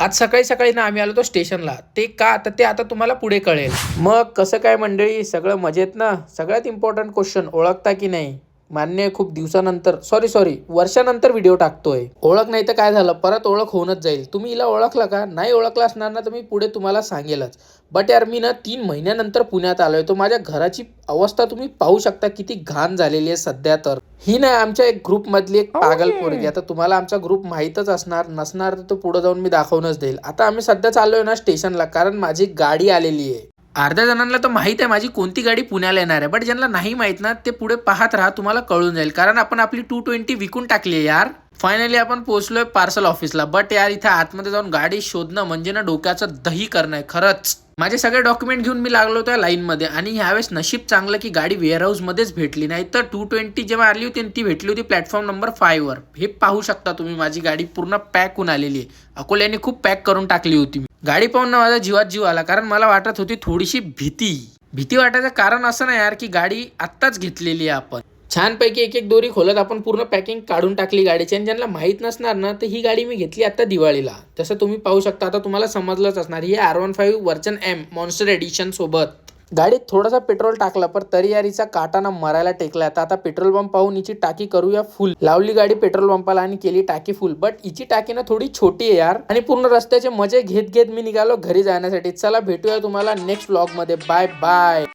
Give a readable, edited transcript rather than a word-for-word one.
आज सकाळी सकाळी ना आम्ही आलो तो स्टेशनला. ते का तर ते आता तुम्हाला पुढे कळेल. मग कसं काय मंडळी, सगळं मजेत ना? सगळ्यात इम्पॉर्टंट क्वेश्चन, ओळखता की नाही? मान्य आहे, खूप दिवसानंतर सॉरी वर्षानंतर व्हिडिओ टाकतोय. ओळख नाही तर काय झालं, परत ओळख होऊनच जाईल. तुम्ही हिला ओळखला का? नाही ओळखला असणार ना तर मी पुढे तुम्हाला सांगेलच. बट यार मी ना 3 महिन्यानंतर पुण्यात आलोय. तो माझ्या घराची अवस्था तुम्ही पाहू शकता, किती घाण झालेली आहे सध्या. तर ही ना आमच्या एक ग्रुप मधली एक पागल पोरगी. आता तुम्हाला आमचा ग्रुप माहीतच असणार, नसणार तर तो पुढे जाऊन मी दाखवूनच देईल. आता आम्ही सध्या चाललोय ना स्टेशनला, कारण माझी गाडी आलेली आहे. अर्ध्या जणांना तर माहित आहे माझी कोणती गाडी पुण्याला येणार आहे, बट ज्यांना नाही माहित ना ते पुढे पाहत राहा, तुम्हाला कळून जाईल. कारण आपण आपली 220 विकून टाकली आहे यार. फायनली आपण पोहोचलोय पार्सल ऑफिसला. बट यार इथे आतमध्ये जाऊन गाडी शोधणं म्हणजे ना डोक्याचं दही करणं आहे खरंच. माझे सगळे डॉक्युमेंट घेऊन मी लागलो त्या लाईन मध्ये, आणि ह्यावेळेस नशीब चांगलं की गाडी वेअरहाऊस मध्येच भेटली. नाही तर 220 जेव्हा आली होती ती भेटली होती प्लॅटफॉर्म नंबर 5 वर. हे पाहू शकता तुम्ही, माझी गाडी पूर्ण पॅक होऊन आलेली आहे. अकोल्याने खूप पॅक करून टाकली होती. गाडी पाहून ना माझा जीवात जीव आला, कारण मला वाटत होती थोडीशी भीती वाटायचं कारण असं नाही यार की गाडी आत्ताच घेतलेली आहे आपण. छानपैकी एक एक दोरी खोलत आपण पूर्ण पॅकिंग काढून टाकली गाडीची. आणि ज्यांना माहीत नसणार ना तर ही गाडी मी घेतली आता दिवाळीला. तसं तुम्ही पाहू शकता, आता तुम्हाला समजलंच असणार, ही R15 version M monster edition सोबत. गाडीत थोडासा पेट्रोल टाकला पण तरी यार हिचा काटाना मरायला टेकला. आता पेट्रोल पंप पाहून हिची टाकी करूया फुल. लावली गाडी पेट्रोल पंपाला आणि केली टाकी फुल. बट हिची टाकी ना थोडी छोटी आहे यार. आणि पूर्ण रस्त्याचे मजे घेत घेत मी निघालो घरी जाण्यासाठी. चला भेटूया तुम्हाला नेक्स्ट व्लॉग मध्ये. Bye bye.